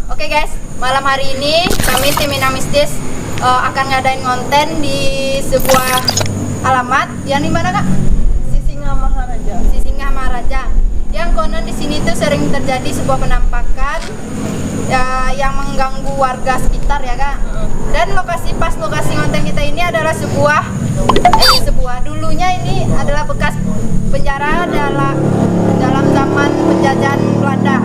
Oke guys, malam hari ini kami tim Inamistis akan ngadain konten di sebuah alamat yang di mana kak? Sisingamaraja. Yang konon di sini tuh sering terjadi sebuah penampakan ya, yang mengganggu warga sekitar ya kak. Dan lokasi konten kita ini adalah sebuah dulunya ini adalah bekas penjara dalam zaman penjajahan Belanda.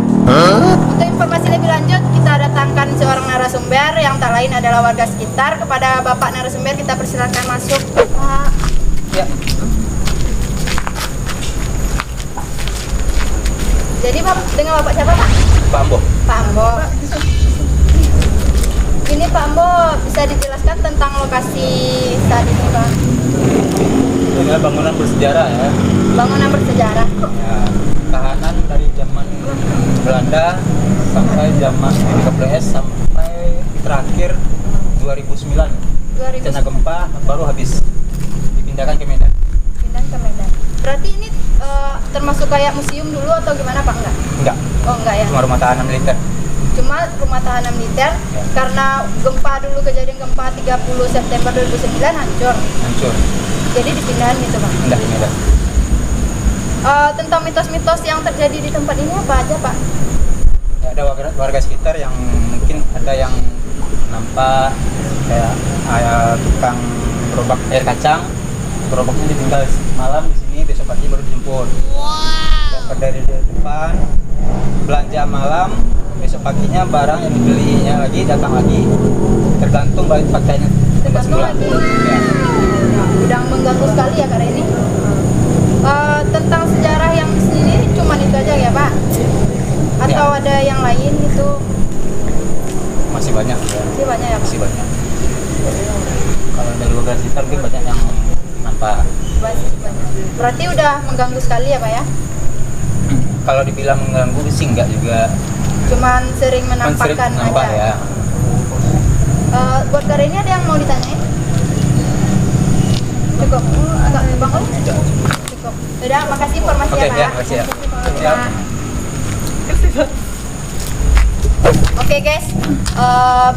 Untuk informasi lebih lanjut, kita datangkan seorang narasumber yang tak lain adalah warga sekitar. Kepada Bapak narasumber kita persilakan masuk. Pak. Ya. Jadi dengan Bapak siapa Pak? Pak Ambo. Pak Ambo. Ini Pak Ambo bisa dijelaskan tentang lokasi saat ini Pak? Ini bangunan bersejarah ya. Bangunan bersejarah. Ya, tahanan dari zaman Belanda sampai zaman NKPS sampai terakhir 2009. Bencana gempa baru habis dipindahkan ke Medan. Pindah ke Medan. Berarti ini termasuk kayak museum dulu atau gimana Pak? Enggak. Oh enggak ya. Cuma rumah tahanan militer. Cuma rumah tahanan militer Ya. Karena gempa dulu, kejadian gempa 30 September 2009 hancur. Jadi dipindahin gitu Pak. Pindah ke Medan. Tentang mitos-mitos yang terjadi di tempat ini apa aja Pak? Ya, ada warga sekitar yang mungkin ada yang nampak kayak tukang gerobak air kacang. Gerobaknya ditinggal malam di sini, besok pagi baru dijemput. Dapat dari depan, belanja malam, besok paginya barang yang dibelinya lagi datang lagi. Tergantung balik faktanya. Tergantung lagi. Ya. Udah mengganggu sekali ya karena ini. Tentang sejarah yang di sini cuma itu aja ya Pak? Atau Ya. ada yang lain itu? Masih banyak ya. Masih banyak ya Pak? Masih banyak. Kalau dari warga sekitar mungkin banyak yang nampak. Banyak. Berarti udah mengganggu sekali ya Pak ya? Kalau dibilang mengganggu sih enggak juga. Cuman sering Sering menampakkan nampak aja. ya. Buat kali ini ada yang mau ditanyain? Cukup? Enggak Bang Ol? Cukup. Udah, makasih informasi Oke, ya Pak. ya, makasih ya. Ya. Oke guys,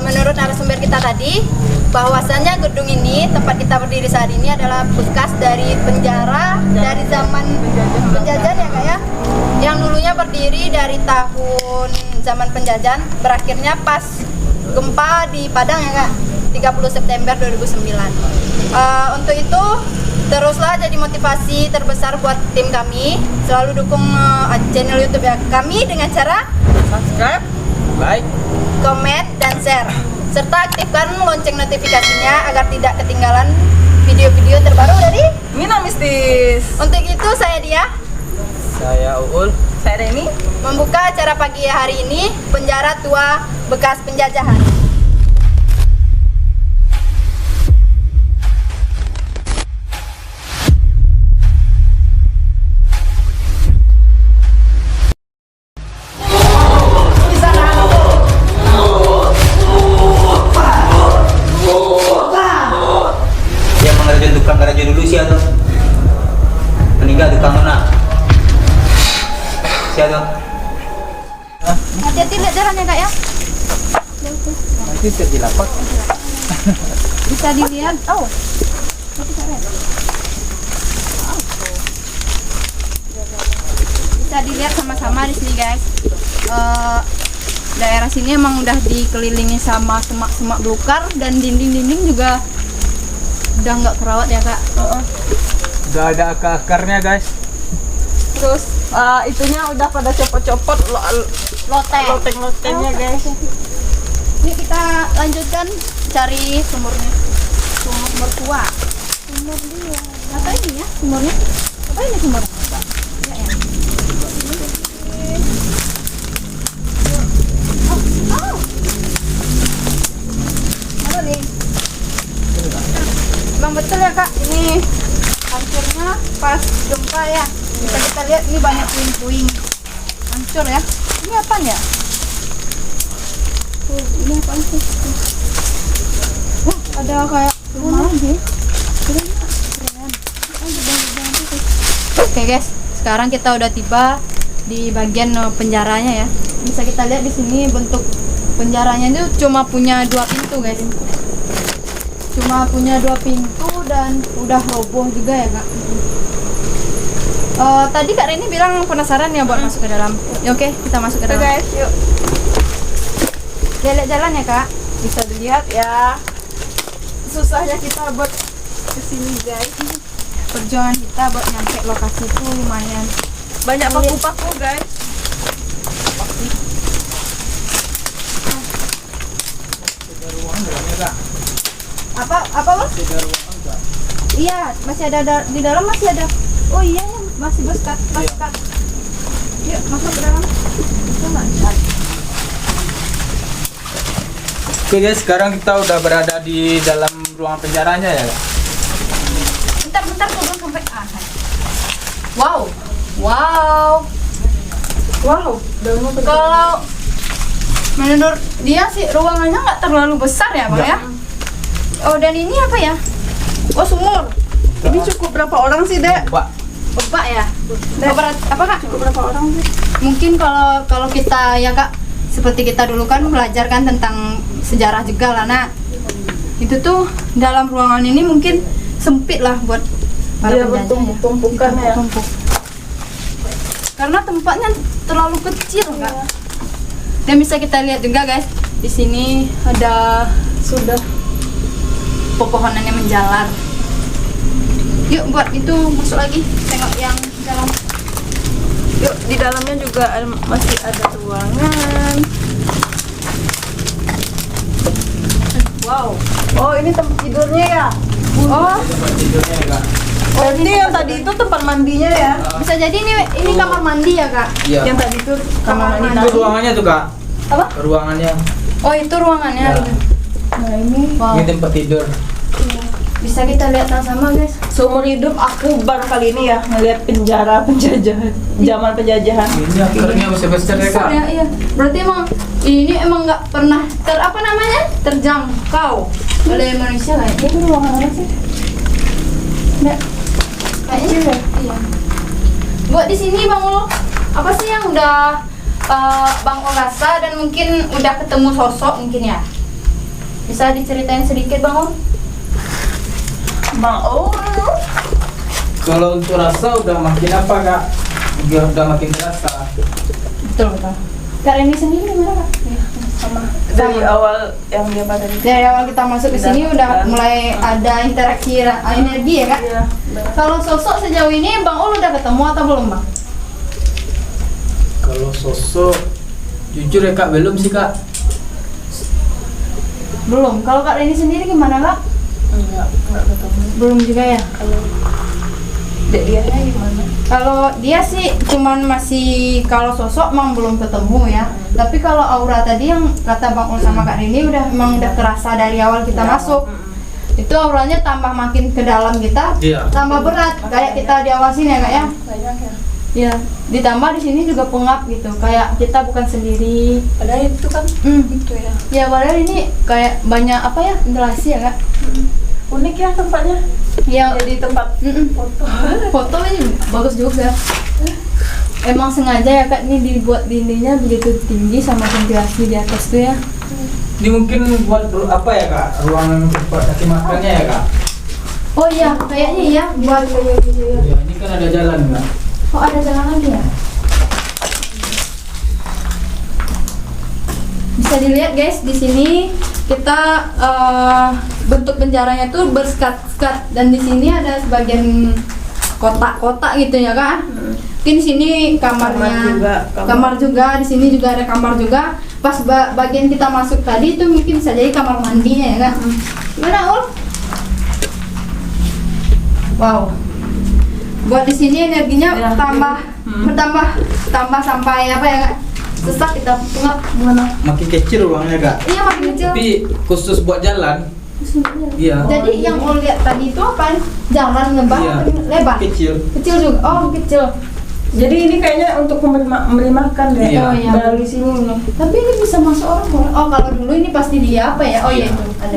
menurut narasumber kita tadi bahwasannya gedung ini, tempat kita berdiri saat ini adalah bekas dari penjara dari zaman penjajahan ya kak ya, yang dulunya berdiri dari tahun zaman penjajahan, berakhirnya pas gempa di Padang ya kak, 30 September 2009. Untuk itu teruslah jadi motivasi terbesar buat tim kami, selalu dukung channel YouTube ya kami dengan cara subscribe, Baik. komen, dan share, serta aktifkan lonceng notifikasinya agar tidak ketinggalan video-video terbaru dari Inamistis. Untuk itu saya Dia Saya Uul. Saya Reni. membuka acara pagi hari ini, penjara tua bekas penjajahan. Yang mengerjakan tukang garaja dulu sih atau meninggal tukang mana? Siapa? Hati-hati lihat jalannya kak ya, Nanti tidak dilapak. bisa dilihat. Bisa dilihat sama-sama di sini guys. Daerah sini emang udah dikelilingi sama semak-semak belukar dan dinding-dinding juga udah nggak kerawat ya kak. Udah ada akar-akarnya guys. Terus Itunya udah pada copot-copot loteng. loteng-lotengnya guys. Ini kita lanjutkan cari sumurnya. Sumur mertua. Sumur dia. Apa ini ya sumurnya? Apa ini sumurnya? Ya, ya. Halo nih. Bang betul ya kak, ini hancurnya pas gempa ya. Bisa kita lihat ini banyak puing-puing. Hancur ya. Ini apa ya? Ini apaan sih? Ada kayak rumah aja. Keren. Oke guys, sekarang kita udah tiba di bagian penjaranya ya. Bisa kita lihat di sini bentuk penjaranya itu cuma punya 2 pintu guys. Cuma punya 2 pintu dan udah roboh juga ya kak. Tadi Kak Rini bilang penasaran ya buat masuk ke dalam. Ya, oke, kita masuk ke Oke dalam. guys, yuk. Lihat jalan ya kak. Bisa dilihat ya. Susahnya kita buat kesini guys. Perjuangan kita buat nyampe lokasi itu lumayan. Banyak paku-paku guys. Ada ruangan dalamnya kak. Apa mas? Ada ruangan kak. Iya, masih ada di dalam masih ada. Oh iya, masih beskat. Yuk masuk ke dalam. Oke guys, sekarang kita udah berada di dalam ruangan penjaranya ya kak. Bentar turun sampai Wow. Kalau menurut dia sih ruangannya nggak terlalu besar ya bang ya. Oh dan ini apa ya? Oh sumur. Ini cukup berapa orang sih dek? Pak, Bebak ya. Apa kak? Cukup berapa orang sih? Mungkin kalau kita ya kak, seperti kita dulu kan belajar kan tentang sejarah juga lah nak. Itu tuh dalam ruangan ini mungkin sempit lah buat para Dia penjajah ya. bertumpuk-tumpukan ya. Tumpuk. Karena tempatnya terlalu kecil kak. Dan bisa kita lihat juga guys, di sini ada Sudah. pepohonannya menjalar. Yuk buat itu masuk lagi, tengok yang dalam. Yuk, di dalamnya juga masih ada ruangan. Wow. Oh, ini tempat tidurnya ya? Oh, tempat tidurnya ya kak. Berarti yang tadi itu tempat mandinya ya? bisa jadi ini kamar mandi ya kak? Iya. Yang tadi itu Kamar kamar mandi mandi. Itu tadi. ruangannya tuh kak. Apa? Ruangannya. Oh itu ruangannya. Ya. Nah, ini Wow. Ini tempat tidur. Bisa kita lihat sama-sama guys. seumur hidup aku baru kali ini ya ngelihat penjara penjajahan, zaman penjajahan. Ini aktornya masih besar ya Besar kak. ya, iya. Berarti ini emang nggak pernah apa namanya terjangkau oleh manusia kayak. Itu ruangan apa sih? Nggak. Kayaknya iya. Buat di sini Bang Ul, apa sih yang udah Bang Ul rasa dan mungkin udah ketemu sosok mungkin ya? Bisa diceritain sedikit Bang Ul? Bang Oh. Kalau untuk rasa udah makin apa kak? Udah makin terasa. Betul. Kak Reni sendiri gimana Kak? Sama dari awal yang dia pada di Dari awal kita masuk ke sini udah mulai ada interaksi energi ya Kak? Iya. Kalau sosok sejauh ini Bang Ul udah ketemu atau belum Bang? Kalau sosok, jujur ya kak, belum sih kak. Belum. Kalau Kak Reni sendiri gimana Kak? Enggak ketemu. Belum juga ya. Kalau dek dia gimana? Kalau dia sih cuman masih kalau sosok emang belum ketemu ya. Tapi kalau aura tadi yang kata Bang Ul sama Kak Rini emang udah terasa dari awal kita masuk. Itu auranya tambah makin ke dalam kita, Iya. tambah berat kayak kita diawasin ya Kak ya. Banyak ya. Iya. Ditambah di sini juga pengap gitu, kayak kita bukan sendiri. Padahal itu kan Gitu ya. Ya padahal ini kayak banyak apa ya ventilasi ya Kak. Unik ya tempatnya. Yang Jadi tempat foto. foto ini bagus juga. Emang sengaja ya Kak ini dibuat dindingnya begitu tinggi sama ventilasi di atas tuh ya. Ini mungkin buat apa ya kak? Ruangan tempat kasih makannya ya kak? Oh iya, kayaknya ya buat Ya, ini kan ada jalan kak. Oh ada jalan lagi ya. Bisa dilihat guys di sini kita bentuk penjaranya tuh bersekat-sekat dan di sini ada sebagian kotak-kotak gitu ya Kak. Mungkin sini kamarnya, kamar juga, di sini juga ada kamar juga. Pas bagian kita masuk tadi itu mungkin bisa jadi kamar mandinya ya Kak. Gimana Ul? Wow. Buat di sini energinya Ya, bertambah sampai apa ya Kak? Sesak kita pengap gimana? Makin kecil ruangnya kak. Iya makin kecil. Tapi khusus buat jalan. Iya. Jadi yang Ul lihat tadi itu apa? Jalan lebar, Iya. lebar. Kecil. Kecil juga. Oh kecil. Jadi ini kayaknya untuk memberi makan deh. Iya. Oh iya. Dari sini nih. Tapi ini bisa masuk orang boleh. Oh kalau dulu ini pasti dia apa ya? Oh iya itu ada.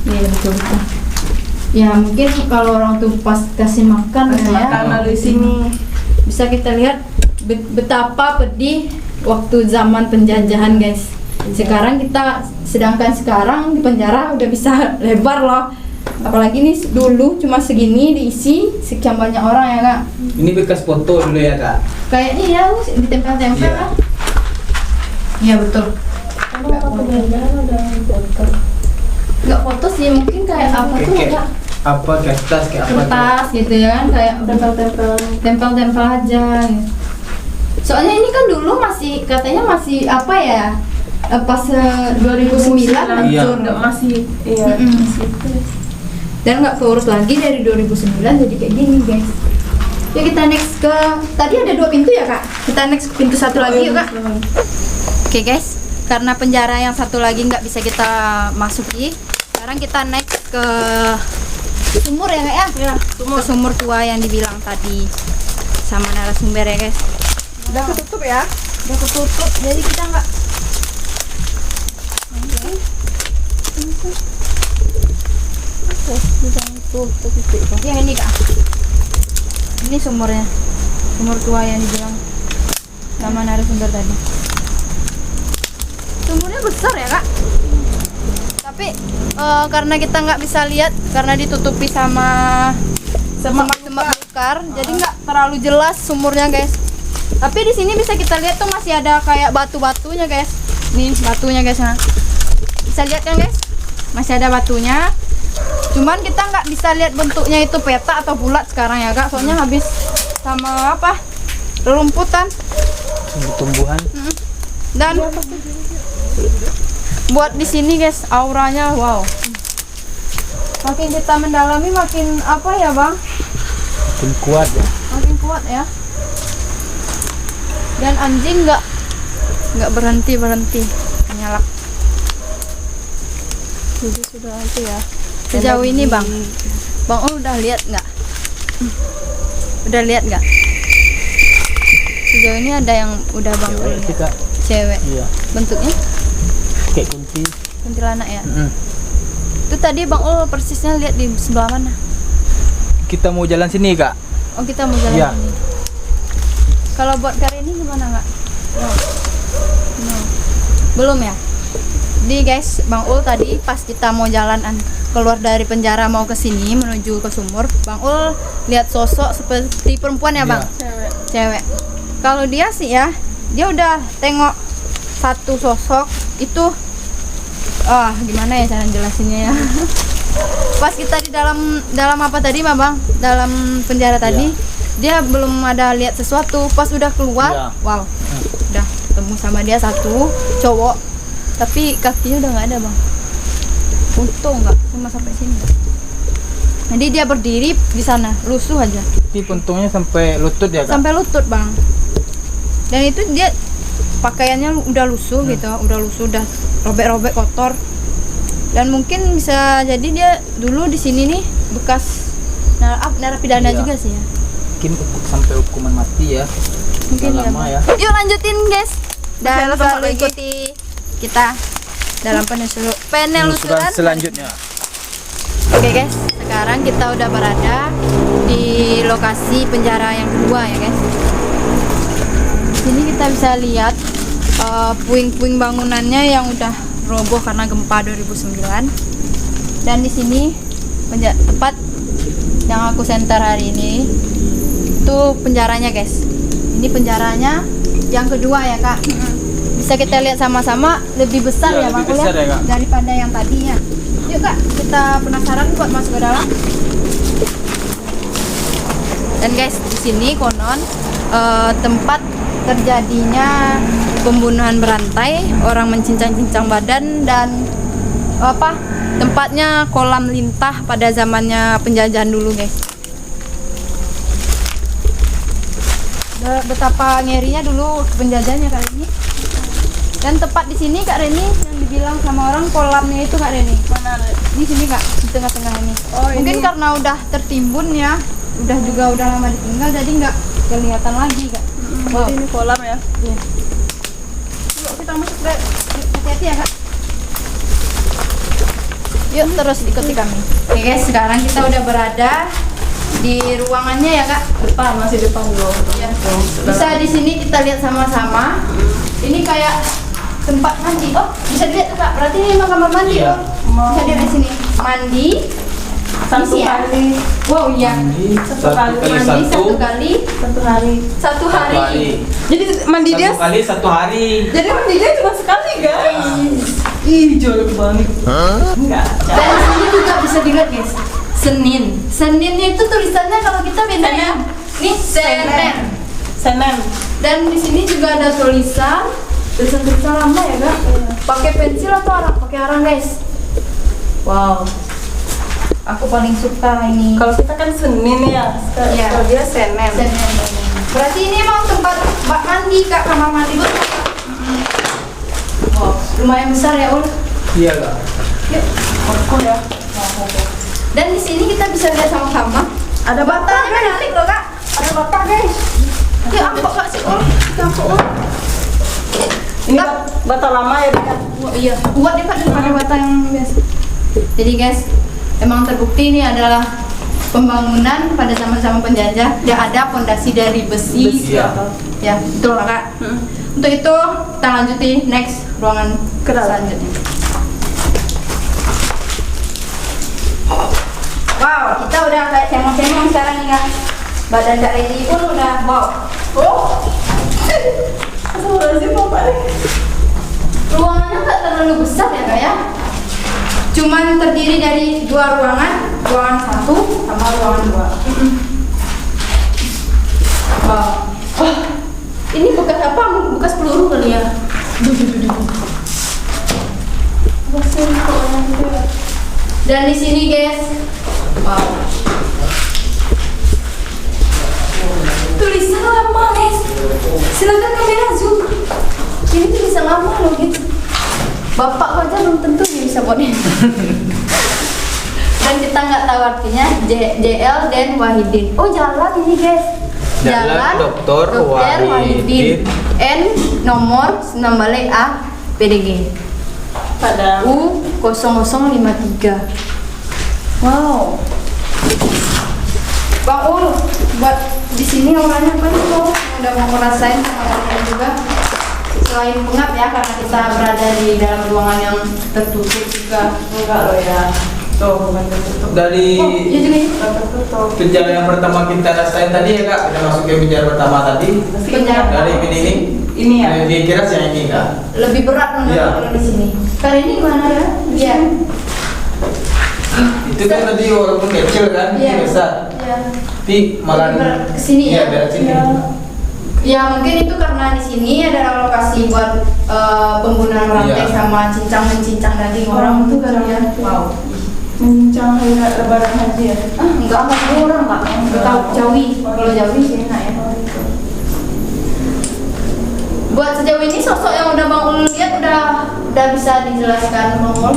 Iya betul betul. Ya mungkin kalau orang tuh pas kasih makan ya. Makan dari sini. Bisa kita lihat betapa pedih waktu zaman penjajahan guys. Sedangkan sekarang di penjara udah bisa lebar loh. Apalagi nih dulu cuma segini diisi sekian banyak orang ya kak. Ini bekas foto dulu ya kak. Kayaknya ya ditempel-tempel Iya. kan. Iya betul. Nggak foto sih, mungkin kayak apa tuh Kayak kak? apa kertas kayak apa? Kertas gitu ya kan, kayak tempel-tempel aja gitu. Soalnya ini kan dulu masih katanya masih apa ya, pas 2009 hancur. Nggak masih, iya. Mm-mm. Masih itu. Dan nggak keurus lagi dari 2009 jadi kayak gini guys. Yuk kita next ke, tadi ada 2 pintu ya kak, kita next ke pintu 1 lagi yuk kak. Oke guys, karena penjara yang satu lagi nggak bisa kita masuki, sekarang kita next ke sumur ya kak ya. Ya, Ke sumur tua yang dibilang tadi sama narasumber ya guys. udah ketutup ya. Udah ketutup, jadi kita nggak. Ya ini kak, ini sumurnya, sumur tua yang dibilang sama narasumber tadi. Sumurnya besar ya kak, tapi karena kita nggak bisa lihat karena ditutupi sama semak belukar, jadi nggak terlalu jelas sumurnya guys. Tapi di sini bisa kita lihat tuh masih ada kayak batu-batunya guys. Nih batunya guys, nah. Bisa lihat kan guys? Masih ada batunya. Cuman kita nggak bisa lihat bentuknya itu peta atau bulat sekarang ya kak. Soalnya habis sama apa? Rerumputan. Tumbuhan. Dan buat di sini guys, auranya wow. Makin kita mendalami makin apa ya bang? Makin kuat ya. Makin kuat ya. Dan anjing nggak berhenti menyalak. Jadi sudah itu ya. Sejauh ini bang udah lihat nggak? Udah lihat nggak? Sejauh ini ada yang udah bang Cewek itu kak. cewek. Iya. Bentuknya Kayak kunti. kuntilanak ya. Itu tadi bang persisnya lihat di sebelah mana? Kita mau jalan sini kak. Oh kita mau jalan Iya. sini. Kalau buat kali ini gimana nggak? No. Belum ya? Jadi guys, Bang Ul tadi pas kita mau jalan keluar dari penjara mau ke sini menuju ke sumur, Bang Ul lihat sosok seperti perempuan ya Bang? Cewek. Cewek. Kalau dia sih ya, dia udah tengok satu sosok itu, gimana ya cara jelasinnya ya? Pas kita di dalam apa tadi Bang? Dalam penjara tadi, dia belum ada lihat sesuatu. Pas udah keluar, Iya. wow, udah ketemu sama dia satu cowok. Tapi kakinya udah nggak ada Bang. Untung nggak cuma sampai sini. Jadi dia berdiri di sana, lusuh aja. Ini puntungnya sampai lutut ya kak? Sampai lutut Bang. Dan itu dia pakaiannya udah lusuh gitu, udah robek-robek kotor. Dan mungkin bisa jadi dia dulu di sini nih bekas narapidana Iya. juga sih ya. Mungkin sampai hukuman mati ya. Mungkin Udah lama ya. Yuk lanjutin guys. Dan Masih ada selalu lagi. ikuti kita dalam penelusuran selanjutnya. Oke guys, sekarang kita udah berada di lokasi penjara yang kedua ya guys. Di sini kita bisa lihat puing-puing bangunannya yang udah roboh karena gempa 2009. Dan di sini tempat yang aku center hari ini itu penjaranya guys. Ini penjaranya yang kedua ya kak. Bisa kita lihat sama-sama lebih besar Iya, ya lebih Bang Ul besar ya, Kak. daripada yang tadinya. Yuk kak, kita penasaran buat masuk ke dalam. Dan guys, di sini konon tempat terjadinya pembunuhan berantai, orang mencincang-cincang badan dan tempatnya kolam lintah pada zamannya penjajahan dulu guys. Betapa ngerinya dulu penjajahnya kali ini. Dan tepat di sini Kak Reni yang dibilang sama orang kolamnya itu Kak Reni. Mana? Di sini Kak, di tengah-tengah ini. Oh, Mungkin ini. karena udah tertimbun ya, udah lama ditinggal jadi nggak kelihatan lagi Kak. Wow. Ini kolam ya. Iya. Yuk kita masuk deh. Yuk, hati-hati ya Kak. Yuk terus ikuti kami. Oke guys, sekarang kita udah berada di ruangannya ya Kak. Masih depan dulu. Ya. Bisa di sini kita lihat sama-sama. Ini kayak tempat mandi. Oh, bisa dilihat tuh Kak. Berarti ini emang kamar mandi Iya. loh. Bisa dilihat di sini. Mandi. Satu Isi ya? kali. Wow, iya. Satu kali Mandi satu. satu hari. Satu hari. Jadi mandi dia. Satu kali satu hari. Jadi mandi dia cuma sekali guys. Ih jorok banget. Enggak. Dan di sini juga bisa dilihat guys. Seninnya itu tulisannya kalau kita beda ya. Nih Senin. Senin. Dan di sini juga ada tulisan lama ya Kak. Pakai pensil atau arang? Pakai arang guys. Wow. Aku paling suka ini. Kalau kita kan Senin ya. Iya. Kalau dia Senin. Senin. Berarti ini emang tempat bak mandi Kak, kamar mandi betul Kak? Wow, lumayan besar ya Ul. Iya Kak. Yuk. Aku ya. Dan di sini kita bisa lihat sama-sama. Ada batanya menarik loh Kak. Ada bata guys. Ya angkok Kak sih Ul. Kita angkok Ul. Ini bata lama ya Dek? Oh, iya, kuat deh Kak daripada bata yang biasa. Jadi guys, emang terbukti ini adalah pembangunan pada zaman-zaman penjajah. Dia ada fondasi dari besi. Iya. Ya, betul lah Kak. Untuk itu kita lanjuti next ruangan selanjutnya. Wow, kita udah kayak cemong-cemong sekarang nih Kak. Badan Kak Lady pun udah wow. Oh. Astagfirullahaladzim, apa nih? Ruangannya nggak terlalu besar ya Kak ya. Cuman terdiri dari dua ruangan, ruangan 1 sama ruangan 2. Wow. Oh, ini bekas apa? Bekas peluru kali ya. Dan di sini guys, wow. Tulisan lama guys. Silakan kamera zoom. Ini tulisan lama loh gitu. Bapak aja belum tentu dia bisa buat ini. Dan kita nggak tahu artinya JL dan Wahidin. Oh jalan ini guys. Jalan Dr. Wahidin. N nomor 9 balik A PDG. Pada U0053. Wow. Bang Ul, buat di sini orangnya apa nih Bang? Udah mau ngerasain sama kalian juga. Selain pengap ya karena kita berada di dalam ruangan yang tertutup juga. enggak loh ya. Tuh, bukan tertutup. Dari Oh, iya juga ini. Tertutup. penjara yang pertama kita rasain tadi ya Kak, kita masuk ke penjara pertama tadi. Penjara. Dari ini. Ini ya. Dikira sih yang ini Kak. Lebih berat menurut Iya. kalau di sini. Kali ini gimana ya? Iya. Itu kan tadi walaupun kecil kan, Iya. ini besar. Iya. Tapi malah Lebih berat kesini Iya, ya? berat sini. Ya. Ya mungkin itu karena di sini adalah lokasi buat penggunaan rantai Iya. sama cincang-mencincang daging orang itu kan ya. Wow. Mencang hari lebaran haji ya. Enggak kurang Kak. Tahu Jawi. Kalau Jawi sih enak ya. Buat sejauh ini sosok yang udah Bang Ul lihat udah bisa dijelaskan Bang Ul?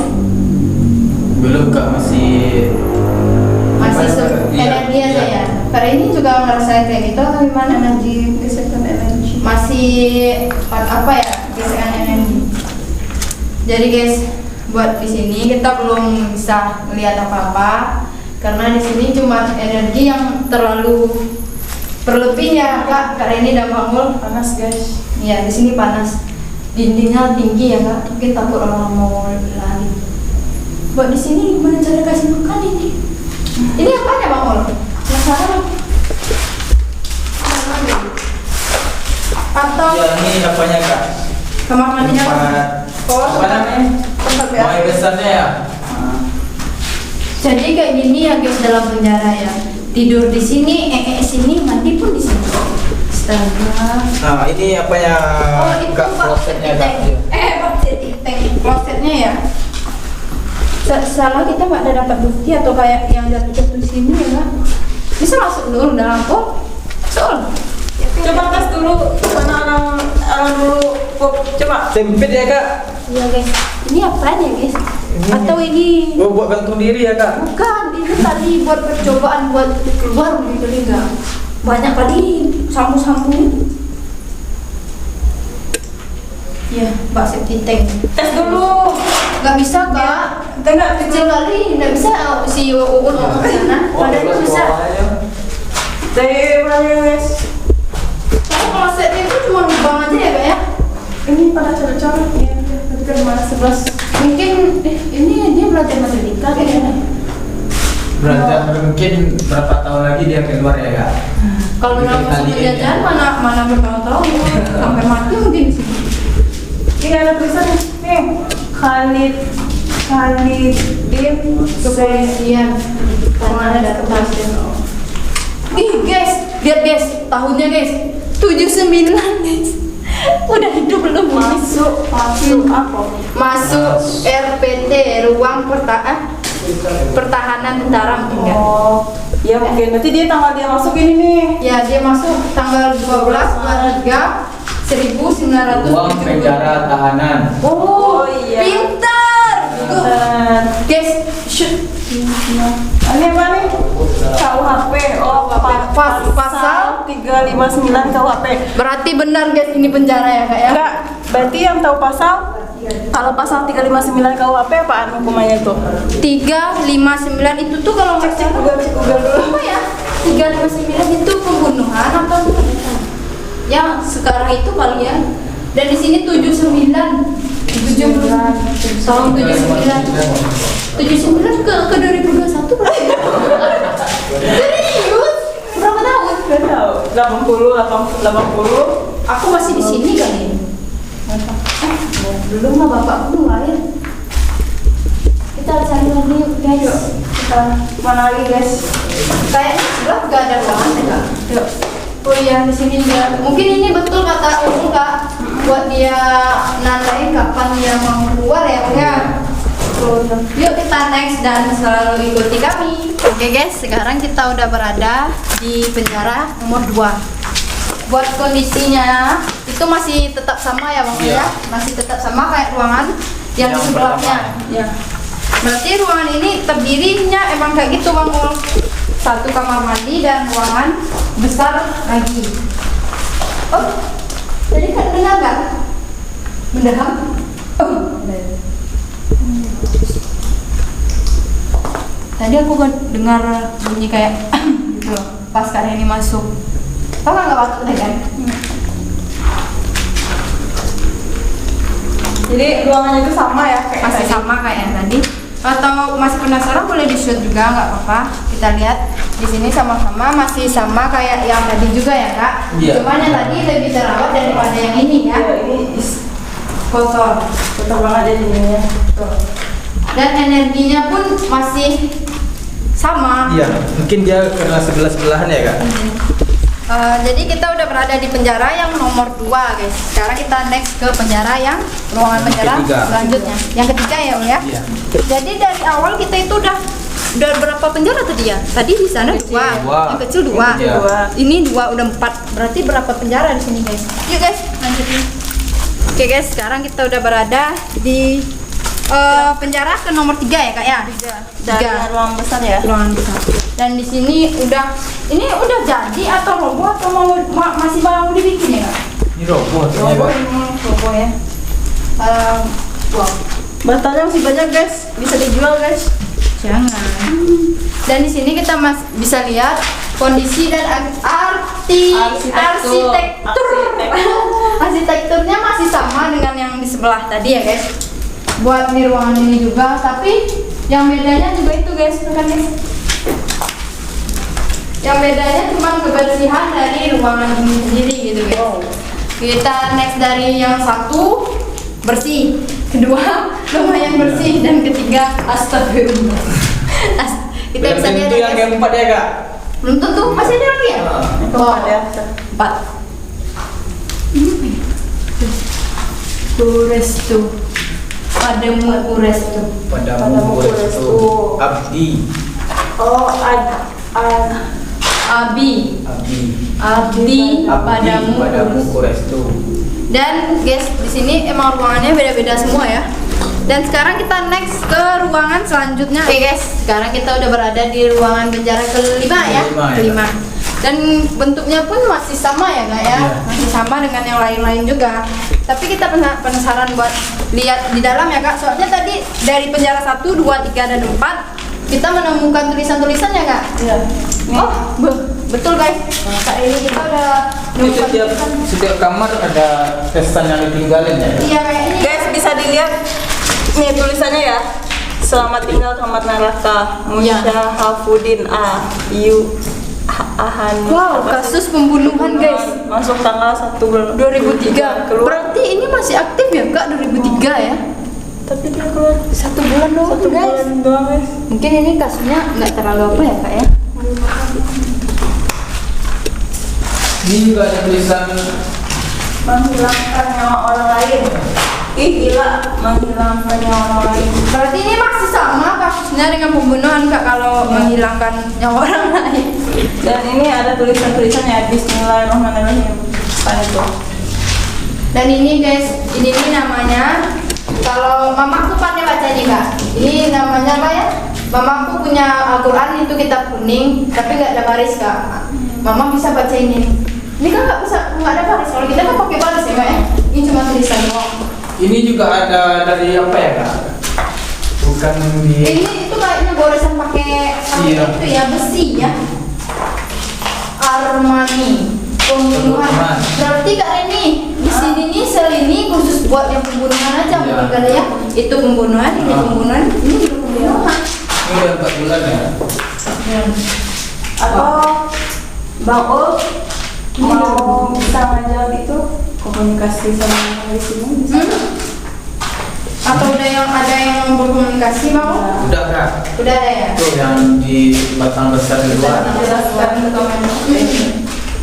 Belum Kak, masih Iya, energi aja iya. ya. Karena ini juga ngerasain kayak gitu atau gimana energi Gesekan energi. masih apa ya gesekan energi. Jadi guys, buat di sini kita belum bisa melihat apa-apa karena di sini cuma energi yang terlalu berlebih ya Kak. Karena ini udah bangun Panas guys. ya di sini panas, dindingnya tinggi ya Kak. Mungkin takut orang mau lari. Buat di sini gimana cara kasih makan ini? Ini apanya Bang Ol? Penasaran? Atau Ya ini apanya Kak? kamar mandinya? Tempat Oh, apa namanya? tempat Mulai besarnya ya? Jadi kayak gini ya guys dalam penjara ya. Tidur di sini, sini, mandi pun di sini. Astaga. Nah ini apanya Oh itu Kak, Pak klosetnya Kak? tank klosetnya ya. Salah kita nggak ada dapat bukti atau kayak yang jatuh-jatuh sini ya Kak. Bisa masuk dulu dalam soal. Coba tes dulu mana orang dulu. Coba. Sempit ya Kak? Iya guys. Ini apanya guys? Atau ini Oh buat gantung diri ya Kak? bukan, ini tadi buat percobaan buat keluar gitu enggak. Banyak kali sampo-sampo itu. Ya, Mbak safety tank. Tes dulu. Nggak bisa Kak. Kita nggak Kecil kali, nggak bisa si Uun ngomong ke sana. Badannya besar. Dari mana guys? Kalau klosetnya itu cuma lubang aja ya Kak ya? Ini pada coret-coret ya. Bukan mana 11. Mungkin ini dia belajar matematika kayaknya. Belajar mungkin berapa tahun lagi dia keluar ya kak? Kalau Bikin nggak masuk kali ini. penjajahan mana bertahun-tahun sampai mati mungkin di sini. Ini ada tulisannya. Nih, Khalidin Kepolisian Tanah dan Kepolisian. Ih guys, lihat guys, tahunnya guys 79 guys. Udah hidup belum masuk apa? Masuk RPT ruang pertahanan tentara mungkin kan? Oh, ya mungkin. Berarti dia tanggal dia masuk ini nih. Ya dia masuk tanggal 12/23 1970. Uang penjara tahanan. Oh, iya. Pintar. Tuh. Guys, shoot. Ini apa nih? KUHP. Oh, pasal 359 KUHP. Berarti benar guys ini penjara ya kak ya? Enggak, berarti yang tahu pasal, kalau pasal 359 KUHP apaan hukumannya tuh? 359 itu tuh kalau nggak salah Cek Google dulu. apa ya? 359 itu pembunuhan atau yang sekarang itu kali ya? Dan di sini 79 tahun 79 ke 2021 berarti. Serius? Berapa tahun? Enggak tahu. 80. Aku masih di sini kali. Belum lah bapakku belum lahir. Kita cari lagi yuk guys. Kita mana lagi guys? Kayaknya sebelah gak ada ruangan ya kak. Yuk. Oh iya di sini dia. Mungkin ini betul kata Ulu kak. Buat dia nandain kapan dia mau keluar ya Ulu ya. Yuk kita next dan selalu ikuti kami. Oke guys, sekarang kita udah berada di penjara nomor 2. Buat kondisinya itu masih tetap sama ya Bang ya? Masih tetap sama kayak ruangan yang di sebelahnya. Ya. Berarti ruangan ini terdirinya emang kayak gitu Bang Ul. Satu kamar mandi dan ruangan besar lagi. Oh, jadi kan dengar nggak? Mendaham? Oh, tadi aku dengar bunyi kayak gitu pas Kak ini masuk. Kau nggak batuk deh kan? Jadi ruangannya itu sama ya kayak Masih tadi? sama kayak yang tadi. Atau masih penasaran boleh di shoot juga nggak apa-apa. Kita lihat di sini sama-sama masih sama kayak yang tadi juga ya kak. Iya. Cuman yang tadi lebih terawat daripada yang ini ya. Ya, ini Kotor. kotor banget ya jadinya. Tuh. Dan energinya pun masih sama. Iya, mungkin dia karena sebelah-sebelahan ya kak. Jadi kita udah berada di penjara yang nomor 2 guys. Sekarang kita next ke penjara yang ruangan penjara Ketiga. selanjutnya. Yang ketiga ya Ul ya. Iya. Jadi dari awal kita itu udah berapa penjara tadi ya? Tadi di sana 2, Dua. yang kecil 2. Iya. Ini 2 udah 4. Berarti berapa penjara di sini guys? Yuk guys, lanjutin. Oke guys, sekarang kita udah berada di penjara ke nomor 3 ya kak ya? Dan ruang besar ya. Ruangan besar. Dan di sini ini udah jadi atau roboh atau masih mau dibikin ya kak? Ini robot. Roboh ya. Wow. Batanya masih banyak guys, bisa dijual guys. Jangan. Dan di sini kita bisa lihat kondisi dan arsitektur. Arsitekturnya masih sama dengan yang di sebelah tadi ya guys. Buat di ruangan ini juga, tapi yang bedanya juga itu guys, kan guys. Yang bedanya cuma kebersihan dari ruangan ini sendiri gitu guys. Kita next dari yang satu bersih, kedua lumayan bersih, dan ketiga astagfirullah. Kita Belum bisa lihat tentu ya, yang guys. keempat ya kak. Belum tentu, masih ada lagi ya? Keempat ya. 4. Kurestu. Padamu kurestu. Padamu restu. Abdi. Oh, Abi. Abdi. Padamu Padamu restu. Dan guys, di sini emang ruangannya beda-beda semua ya. Dan sekarang kita next ke ruangan selanjutnya. Oke guys, sekarang kita udah berada di ruangan penjara kelima ya. Kelima, ya. Dan bentuknya pun masih sama ya nggak ya? Iya. Masih sama dengan yang lain-lain juga. Tapi kita penasaran buat lihat di dalam ya kak. Soalnya tadi dari penjara 1, 2, 3, dan 4 kita menemukan tulisan-tulisan ya kak? Iya. Oh, betul guys. Saat ini kita udah Ini setiap kamar ada pesan yang ditinggalin ya. Iya kayak ini. Guys, bisa dilihat nih tulisannya ya. Selamat tinggal kamar neraka. Musya Hafudin Ahan. Wow, kasus pembunuhan guys. Masuk tanggal 1 bulan 2003. keluar. Berarti ini masih aktif ya Kak 2003 ya? Tapi dia keluar 1 bulan doang satu guys. bulan doang guys. Mungkin ini kasusnya nggak terlalu apa ya Kak ya? Ini juga ada tulisan Menghilangkan nyawa orang lain. Ih gila, menghilangkan nyawa orang lain. Berarti ini masih sama kasusnya dengan pembunuhan Kak kalau menghilangkan nyawa orang lain. Dan ini ada tulisan-tulisannya Bismillahirrahmanirrahim. Apa itu? Dan ini guys, ini namanya, kalau mamaku pandai baca ini Kak. Ini namanya apa ya? Mamaku punya Al-Quran itu kitab kuning, tapi nggak ada baris Kak. Mama bisa baca ini. Ini kan nggak ada baris. Kalau kita kan pakai baris ya Kak ya. Ini cuma tulisan doang. ini juga ada dari apa ya Kak? Bukan di Ini itu kayaknya goresan pakai Iya. itu ya besi ya. Armani pembunuhan. Pembunuhan. Berarti Kak Reni di sini nih sel ini khusus buat yang pembunuhan aja Iya. bukan ada ya. Itu pembunuhan, ini pembunuhan, ini juga pembunuhan. ini udah 4 bulan ya. Atau Bang Ul mau bisa ngajar itu komunikasi sama orang di sini bisa? Atau ada yang berkomunikasi mau? Udah Kak. Udah ada ya. Itu yang di batang besar di luar. Jelaskan ke teman.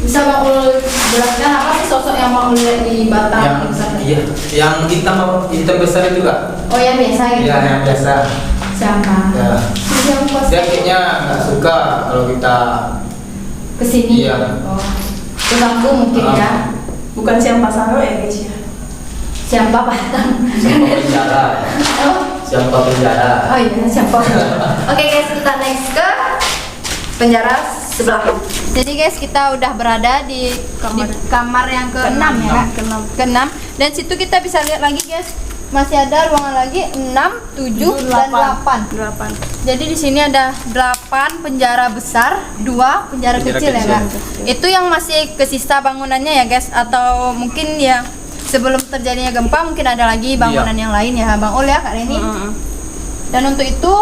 Bisa Bang Ul jelaskan apa sih sosok yang Bang Ul lihat di batang Yang besar? iya, yang hitam besar itu Kak. Oh yang biasa gitu. Iya, yang biasa. Siapa? Ya. Siapa? Dia kayaknya nggak suka kalau kita Kesini. Iya. Oh. Keganggu mungkin ya. Bukan siapa Saro ya guys ya? Siapa Batang? siapa penjara. Oh. Siapa penjara. Oh iya, siapa? Oke guys, kita next ke penjara sebelah. Jadi guys, kita udah berada di kamar yang ke-6 ya, Kak? Ke-6. Dan situ kita bisa lihat lagi guys, masih ada ruangan lagi 6, 7 dan 8. 8. Jadi di sini ada 8 penjara besar, 2 penjara kecil ya, Kak. Itu yang masih kesisa bangunannya ya, guys, atau mungkin ya sebelum terjadinya gempa mungkin ada lagi bangunan yang lain ya, Bang Ul ya, Kak Reni. Dan untuk itu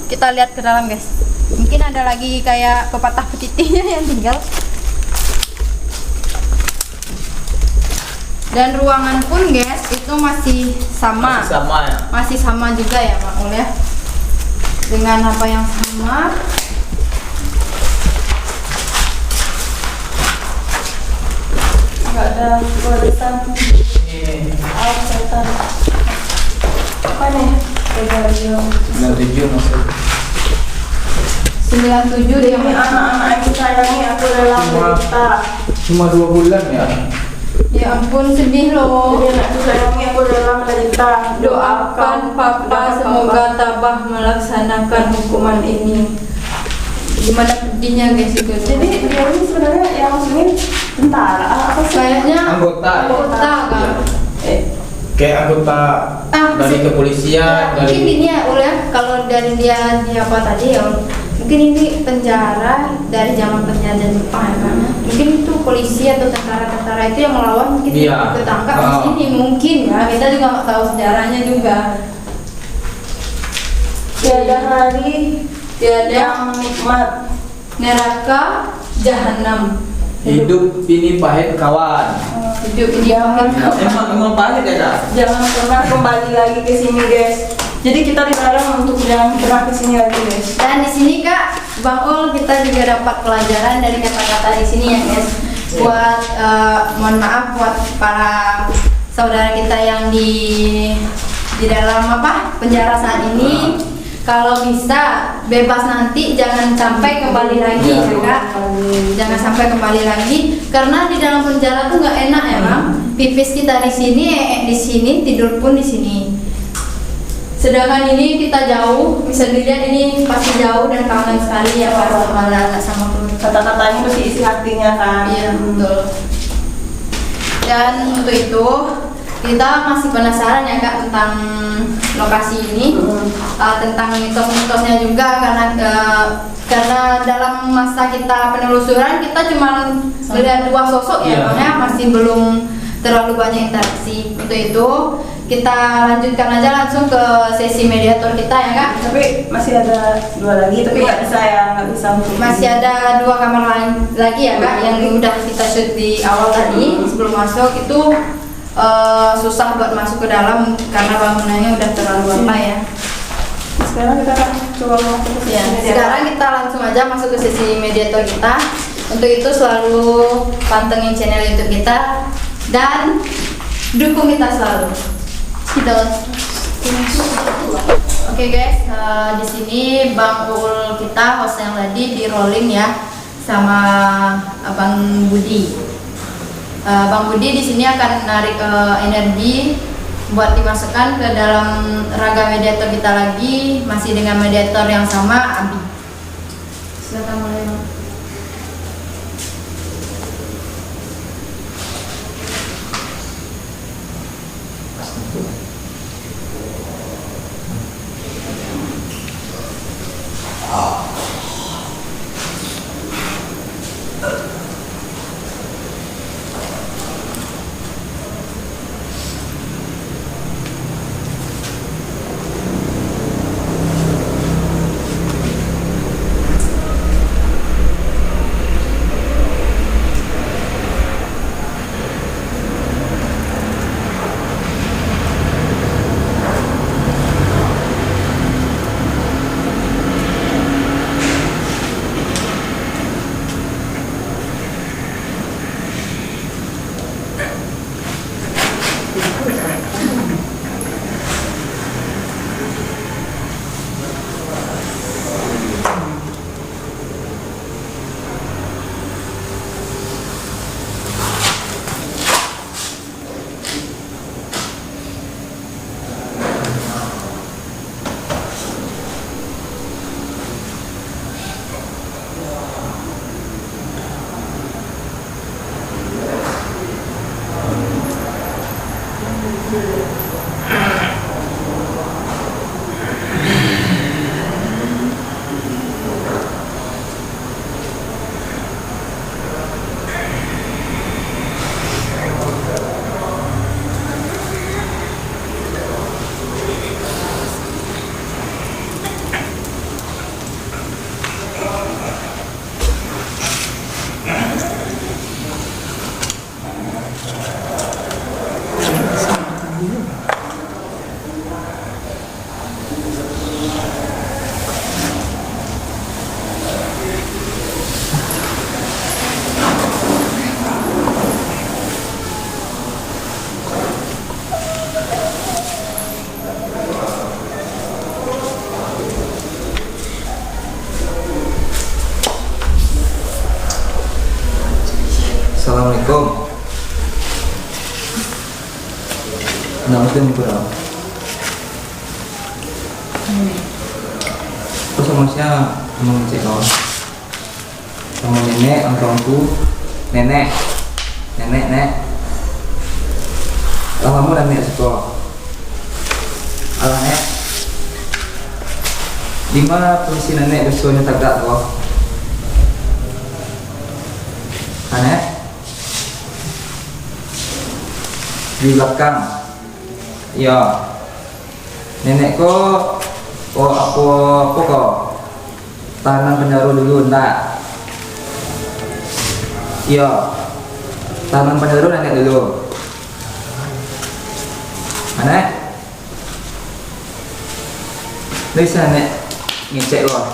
kita lihat ke dalam guys. Mungkin ada lagi kayak pepatah petitinya yang tinggal. Dan ruangan pun guys itu masih sama. Masih sama ya. Masih sama juga ya Bang Ul ya. Dengan apa yang sama. Enggak ada tulisan Ini setan. Apa nih? Regalium. 97 maksud. 97 deh Demi anak-anak yang disayangi aku rela menderita. Cuma 2 bulan ya. Ya ampun sedih loh. Demi anakku sayangi aku rela menderita. Doakan papa semoga tabah melaksanakan hukuman ini. Gimana pedihnya guys itu. Jadi dia ini sebenarnya yang muslimin tentara apa sih? kayaknya Anggota. anggota kan. Kayak anggota dari kepolisian, Ya, dari mungkin ini ya Ul ya, kalau dari dia apa tadi ya Ul, mungkin ini penjara dari zaman penjajah Jepang ya kan. Mungkin itu polisi atau tentara-tentara itu yang melawan, mungkin Iya. ketangkap di sini mungkin ya, kita juga nggak tahu sejarahnya juga. Tiada hari Tiada yang nikmat. neraka jahanam. hidup ini pahit kawan. Hidup ini Emang pahit ya Kak? Jangan pernah kembali lagi ke sini guys. Jadi kita dilarang untuk jangan pernah ke sini lagi guys. Dan di sini Kak, Bang Ul kita juga dapat pelajaran dari kata-kata di sini ya guys. Buat mohon maaf buat para saudara kita yang di dalam apa penjara saat ini, kalau bisa bebas nanti jangan sampai kembali lagi ya Kak. Jangan sampai kembali lagi karena di dalam penjara tuh nggak enak ya Bang. Pipis kita di sini, di sini, tidur pun di sini. Sedangkan ini kita jauh, bisa dilihat ini pasti jauh dan kangen sekali ya Pak sama anak sama keluarga. Kata-katanya pasti isi hatinya kan. Iya betul. Dan untuk itu kita masih penasaran ya Kak tentang lokasi ini, tentang mitos-mitosnya juga karena dalam masa kita penelusuran kita cuma melihat 2 sosok ya, Iya. makanya masih belum terlalu banyak interaksi. Untuk itu kita lanjutkan aja langsung ke sesi mediator kita ya Kak. Tapi masih ada 2 lagi, tapi nggak bisa ya, nggak bisa untuk Masih ada 2 kamar lain lagi ya Kak, yang udah kita shoot di awal tadi. Sebelum masuk itu susah buat masuk ke dalam karena bangunannya udah terlalu apa ya. Sekarang kita akan coba masuk ke Ya, sekarang kita langsung aja masuk ke sesi mediator kita. Untuk itu selalu pantengin channel YouTube kita dan dukung kita selalu. Gitu. Oke guys, di sini Bang Uul kita host yang tadi di rolling ya sama Abang Budi. Bang Budi di sini akan menarik energi buat dimasukkan ke dalam raga mediator kita lagi, masih dengan mediator yang sama, Abi. Silakan mulai Bang. Assalamualaikum. Nama itu Mukura. Terus sama siapa? Sama ngecek kawan. Sama nenek, angkongku, nenek, nek. Kamu dan nenek sekolah. Alah nek. Di mana posisi nenek besoknya tagak kau? Nek? Di belakang. Ya. Nenek kok apa kok? Tanam penjara dulu enggak? Iya. Tanam penjara nenek dulu. Nek? Bisa nenek ngecek loh.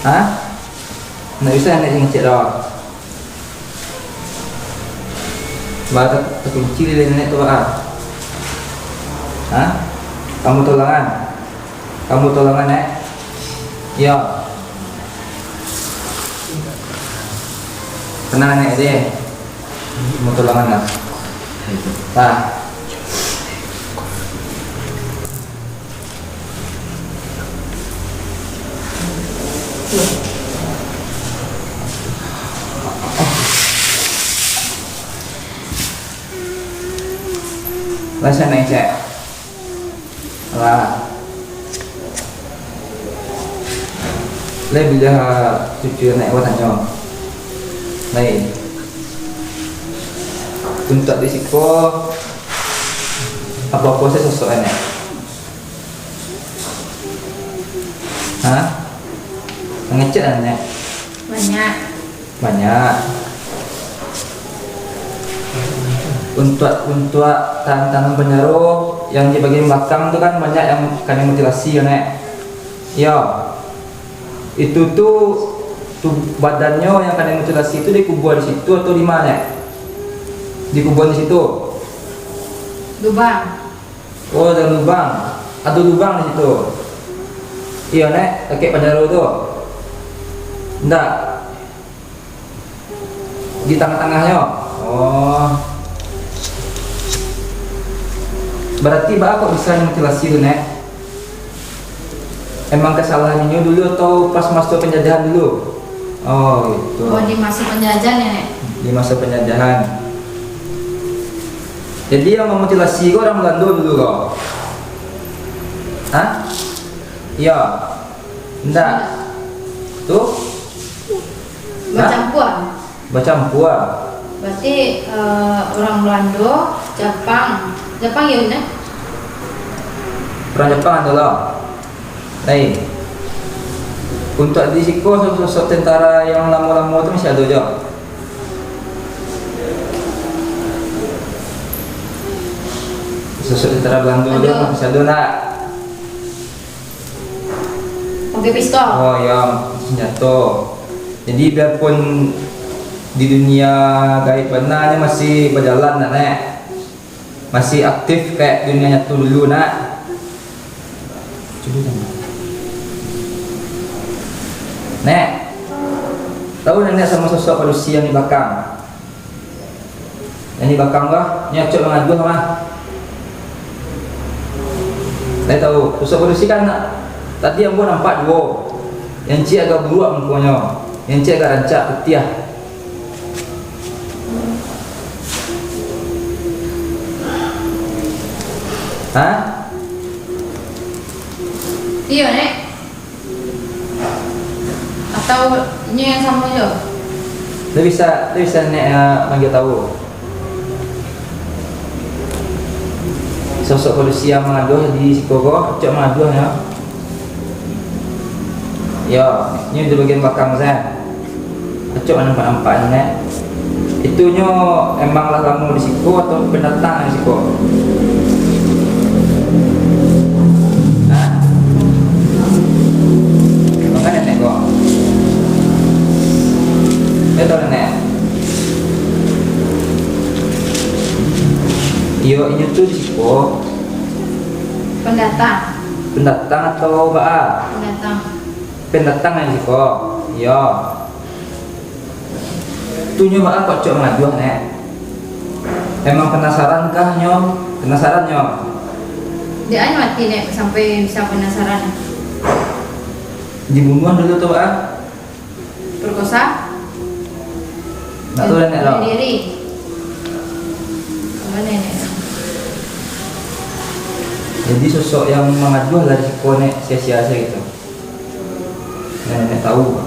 Hah? Nggak bisa nenek ngecek loh. Bapak terkunci di nenek tuh ah. Hah? Kamu tolongan? Kamu tolongan nek? Ya. Tenang nek deh. Kamu tolongan lah. Nah. Rasa naik cek lah lebih dah cucu naik watannya lain untuk risiko Apa sih sosoknya? Hah? Ngecek Nek? Banyak. Banyak. Untuk tangan penjara yang di bagian belakang itu kan banyak yang kami mutilasi ya Nek. Ya. Itu tuh badannya yang kami mutilasi itu dikubur di situ atau di mana Nek? Dikubur di situ. Lubang. Oh, ada lubang. Ada lubang di situ. Iya Nek, kakek penjara itu. Enggak. Di tengah-tengahnya. Oh. Berarti Mbak kok bisa mutilasi itu Nek? Emang kesalahannya dulu atau pas masuk penjajahan dulu? Oh gitu. Oh, di masa penjajahan ya, Nek? Di masa penjajahan. Jadi yang memutilasi itu orang Belanda dulu kok? Hah? Iya. Enggak. Tuh? Bercampur. Bercampur. Berarti orang Belanda, Jepang ya Nek? Orang Jepang adalah. Baik. Untuk di Siko sosok tentara yang lama-lama itu masih ada aja. Sosok tentara Belanda itu masih ada nak? Pakai pistol. Oh ya, senjata. Jadi biarpun di dunia gaib benarnya masih berjalan Nek. Masih aktif kayak dunia nyata dulu nak. Coba jangan. Nek, tahu Nenek sama sosok manusia yang di belakang? Yang di belakang lah, ini acok mengadu sama. Nek tahu, sosok manusia kan tadi yang gua nampak dua. Yang cik agak beruak mukanya, yang cik agak rancak putih. Hah? Iya Nek. Atau ini yang sama aja? Dia bisa Nek manggil tahu. Sosok manusia mengaduh di Sikogo, cok mengaduh ya. Ya, ini di bagian belakang saya. Cok nampak Nek. Itunya emanglah kamu di Siko atau pendatang di Siko? Hah? Makanya Nek kok. Betul Nek. Iyo ini tuh di Siko. Pendatang. Pendatang atau Mbak? Pendatang. Pendatang yang di Siko. Iya. Tunya Mbak kok cok ngaduh Nek. Emang penasaran kah nyom? Penasaran nyom? Dia mati Nek sampai bisa penasaran. Dibunuh dulu tuh Mbak? Perkosa. Nggak tahu Nek loh. Bunuh diri. Gimana Nek? Jadi sosok yang mengaduh lah di Siko Nek sia-sia gitu. Nenek tahu.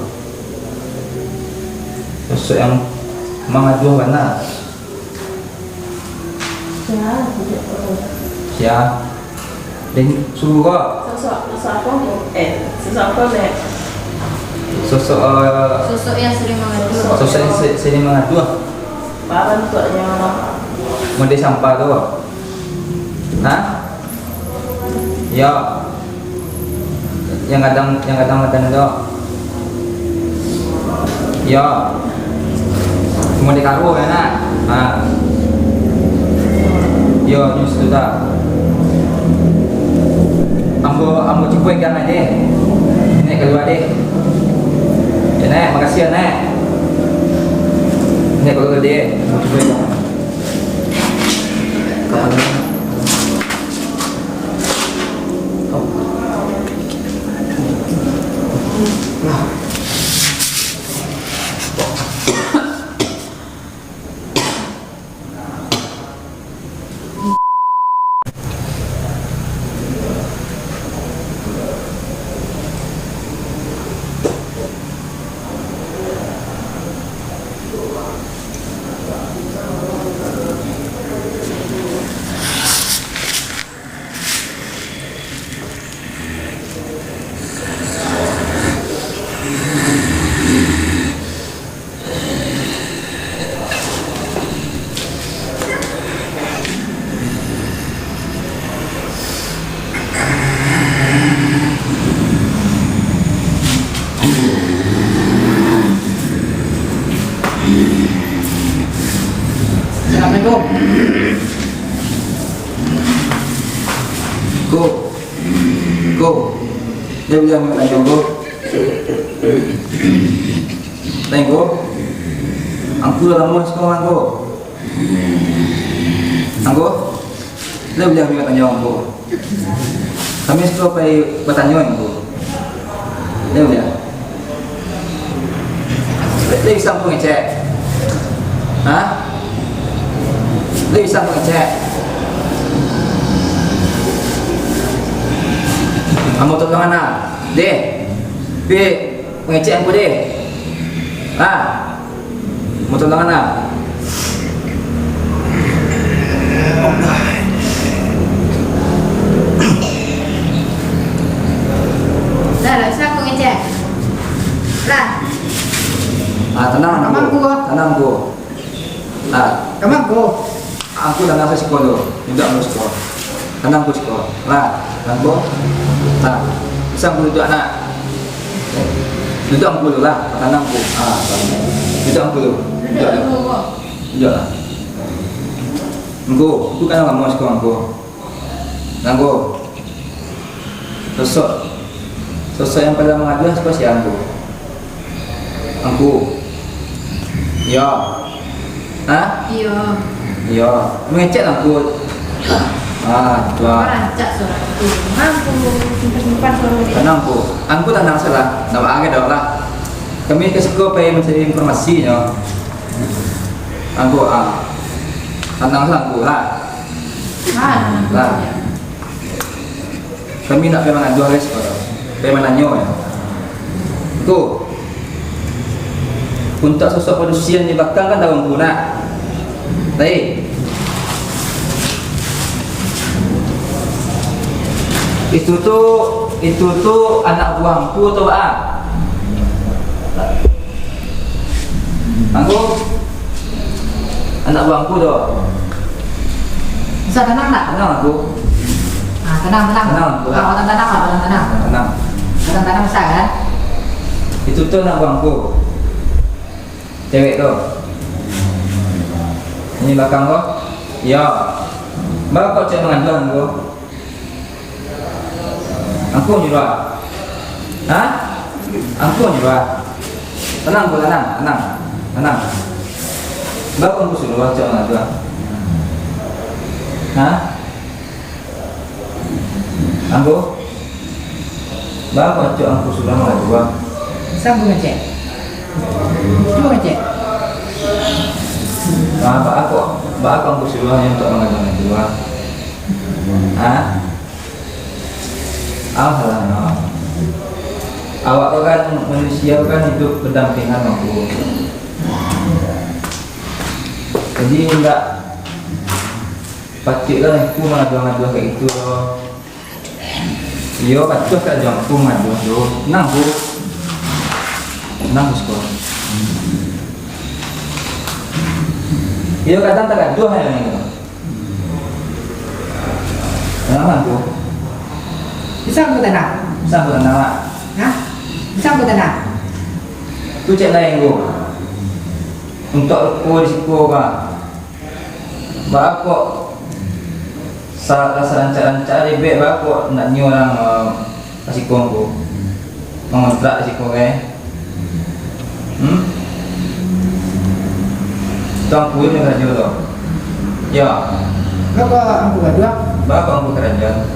Sosok yang mengaduh mana? Ya. Dan suruh kok. Sosok apa Nek? Sosok yang sering mengadu. Sosok yang sering mengaduh. Barang tuanya Mode sampah tuh. Hah? Ya. Yang kadang itu. Ya. Mode karo ya nak. Nah. Yo news tu tak. Ambo cukup kan aja. Nek keluar deh. Ya Nek, makasih ya Nek. Nek keluar deh. Ambo cukup kan. Go. Dia bilang tanya go. Tanya go. Angku dalam mus kau angku. Angku. Dia bilang tanya angku. Kami suka pergi bertanya angku. Dia bilang. Dia bisa ngecek. Hah? Dia bisa ngecek. Kamu tolong anak, deh, pengecek aku deh, mau tolong anak. Dah, bisa aku ngecek. Lah, Tenang Kamu aku, aku. tenang aku. kamu aku. Aku dah ngasih sekolah, tidak mau sekolah. Tenang aku sekolah. Tenang aku. Bisa aku duduk anak. Duduk aku dulu lah, tenang aku. Duduk aku dulu. Duduk lah. Aku kan nggak mau sekolah aku. Aku. Sosok yang pada mengadu seperti aku. Aku. Ya. Iya. Ya. Mengecek aku. Tua. Rancak suara itu. Mampu simpan suara dia. Tenang aku tenang salah. Nama agak dah lah. Kami ke sekolah pergi mencari informasinya. Aku tenang salah aku lah. Lah. Kami nak pergi mengadu hari sekolah. Pergi menanya ya. Aku. Untuk sosok penusian di belakang kan dalam guna. Baik. Itu tuh anak buahku tuh Aku anak buahku tuh. Bisa tenang tak? Tenang aku. Tenang. Tenang. Tenang. Tenang bisa kan? Itu tuh anak buahku. Cewek tuh. Ini belakang kok. Ya. Mbak kok cewek mengandung aku. Aku nyuruh. Aku nyuruh. Tenang bu, tenang. Mbak aku suruh cewek mengandung. Aku. Mbak aku suruh mengandung. Sambung ngecek. Coba ngecek. Mbak aku suruh untuk mengandung dua. Alhamdulillah. Awak kan manusia kan hidup berdampingan aku. Jadi enggak pacik lah aku mengadu kayak gitu loh. Iya pacik kan jam aku mengadu tuh. Tenang bu sekolah. Iya kadang tak gaduh yang ini. Tenang bu. Bisa aku tenang? Bisa bu tenang. Bisa aku tenang? Tu cek lain bu. Untuk aku risiko pak. Kok rasa rancak ribet kok nak nyu orang risiko bu. Mengontrak risiko Tuang pun yang kerja tu. Ya. Bapak aku berdua. Bapak aku kerja.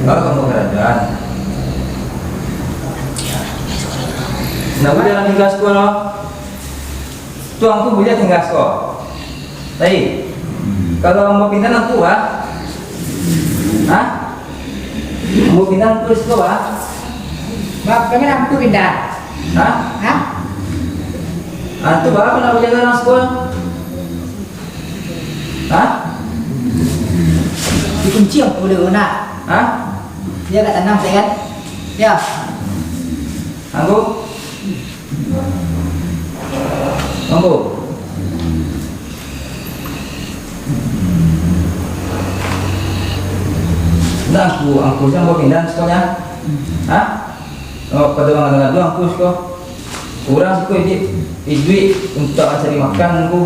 Bapak aku kerja. Nak boleh tinggal sekolah. Tuang aku boleh tinggal sekolah. Tapi kalau mau pindah aku mau pindah aku sekolah. Bapak pengen aku pindah. Antu bapak nak jaga orang sekolah? Dikunci aku dulu nak. Dia tak tenang saya kan? Ya. Aku? Nah, aku jangan bawa pindah sekolahnya. Pada orang tu aku sekolah. Orang sekolah ini duit untuk cari makan aku.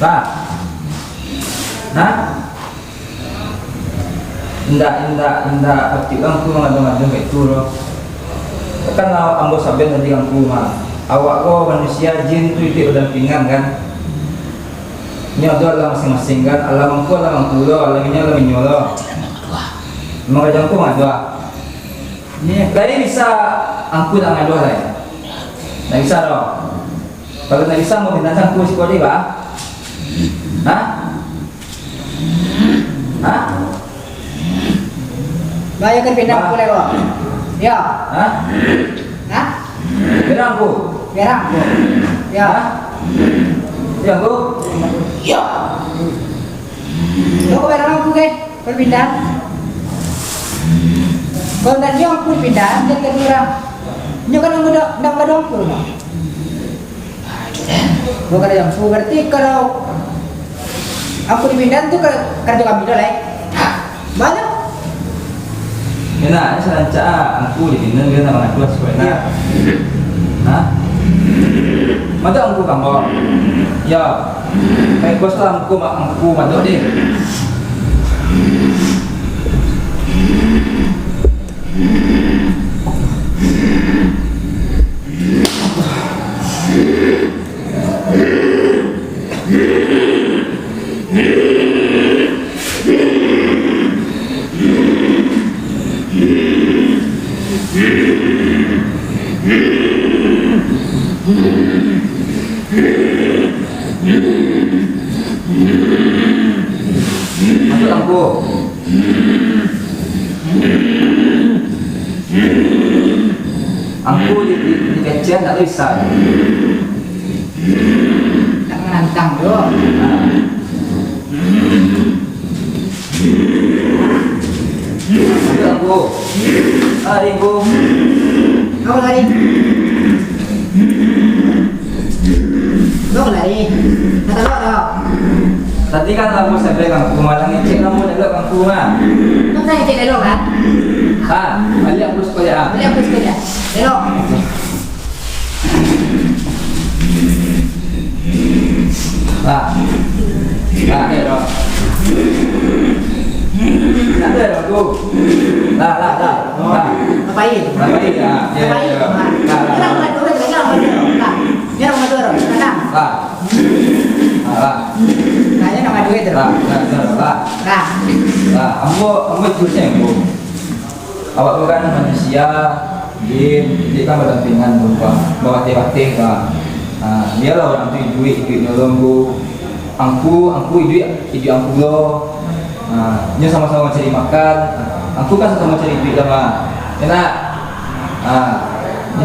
Nah, nah, indah, pasti aku mengadu-ngadu kayak itu loh. Kan ambo saben tadi aku mah. Awak kok manusia jin tuh itu berdampingan kan. Ini adalah masing-masing kan. Alam aku lo, alamnya alamnya lo. Memang kajangku ngadu. Ini tadi bisa aku tak ngadu lah. Nggak bisa loh. Kalau nggak bisa mau binatang aku sekolah dia, bah? Hah? Hah? Bayarkan pindah aku lego. Ya. Hah? Hah? Berang aku. Biar aku. Ya. Hah? Ya aku. Ya. Lo biar aku ke berpindah. Kalau nanti aku pindah jadi kedua. Nyo kan nang gadong ko no. Bukan yang su berarti kalau aku dipindah tuh kerja kami dulu banyak. Kena selanca aku di sini dia nama aku sekolah. Hah? Mata aku kamu. Ya. Kayak bos lah aku mata deh. Masuk lampu. Aku di kecil tak bisa. Tak menantang doh. Masuk lampu. Hari bu. Kau lari. Kau lari. Kata lo doh. Tadi kan lampu saya pegang malah ngecek lampu dah kangku mah. Kau saya cek dulu kan? Ah, balik aku sekolah. Beli aku sekali. Dulu. Lah. Lah, ya. Ada aku. Lah. Ngapain? Baik ya. Ya. Ngapain? Ya. Kita mulai dulu kita mulai. Dia rumah dulu. Tenang. Lah. Kayaknya nama duit dulu. Lah. Nah. Ambo terusnya bu. Awak tu kan manusia, dia kan berdampingan bawa teh kan. Dia lah orang tu duit nolong bu. Angku duit angku lo. Dia sama-sama cari makan. Angku kan sama cari duit lama. Kena.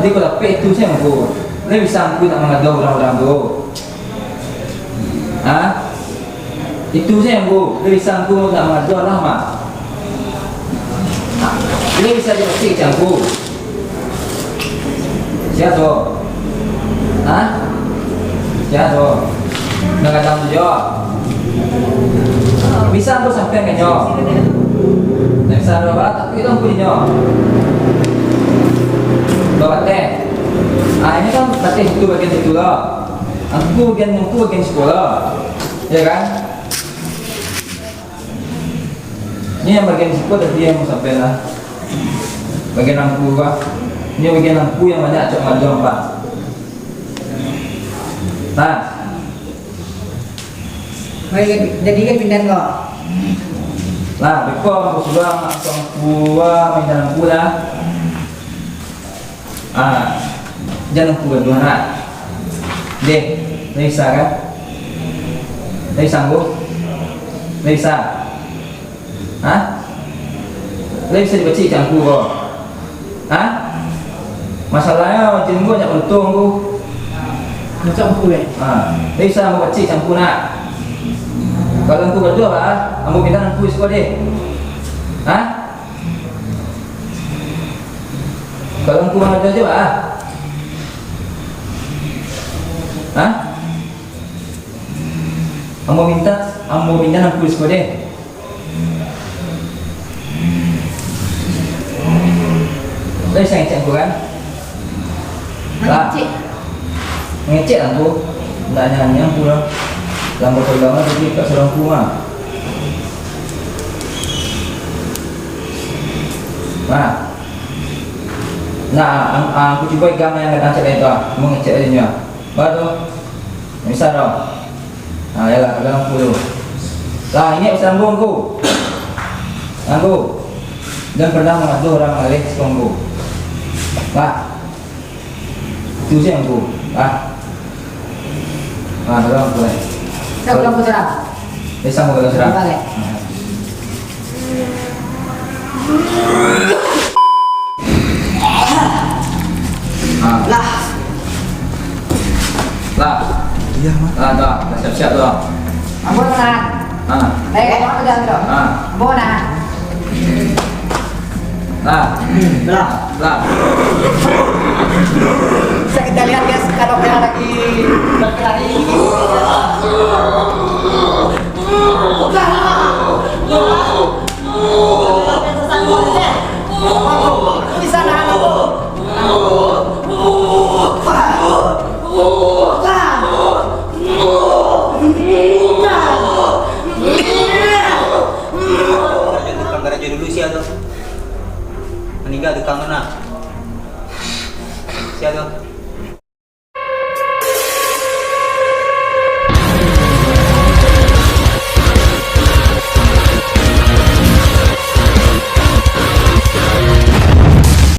Jadi kalau dapat itu saya bu. Dia bisa angku tak mengadu orang-orang tu. Itu saya bu. Dia bisa angku tak mengadu lama. Ini bisa dipetik campur. Siapa tu? Siapa tu? Nak kata tu jo. Bisa tu sampai ke jo. Nak bisa tu bawa tak kita pun jo. Bawa teh. Ini kan teh itu bagian itu lah. Aku bagian sekolah, ya kan? Ini yang bagian sekolah tadi yang mau sampai lah. Bagian lampu apa? Ini bagian lampu yang banyak cok ngadu apa? Nah, Jadi kan pindah kok. nah, beko lampu sebelah lampu main lampu lah. Jangan lampu kedua nak. Deh, bisa kan? Sanggup? Bisa? Bisa dibaca campur kok. Masalahnya macam banyak untung tu. Macam aku Bisa mau baca campur nak. Kalau aku berdua lah, kamu minta aku sekolah deh. Kalau aku ada aja lah. Kamu minta aku sekolah deh. Saya ngecek aku kan? Lah, ngecek aku, tak nyanyi aku lah. Lambat pertama jadi kat serang rumah. Nah, aku coba pegang yang kata cek itu, mau ngecek aja nya. Baru, bisa dong. Nah, ya lah, pegang aku dulu. Lah, ini pesan aku. Aku, jangan pernah mengadu orang lain sebelumku. Pak, itu sih aku. Pegang aku lagi. Saya bilang serang. Bisa mau pegang serang. Balik. Lah. Iya, Mak. Dah, siap-siap tuh. Ambo nahan. Baik, apa pegang tuh? Ambo nahan. Lah. Bisa kita lihat guys kalau kita lagi berkelahi. Bisa nahan aku. Tukang garaja dulu sih atau meninggal tukang mana? Si atau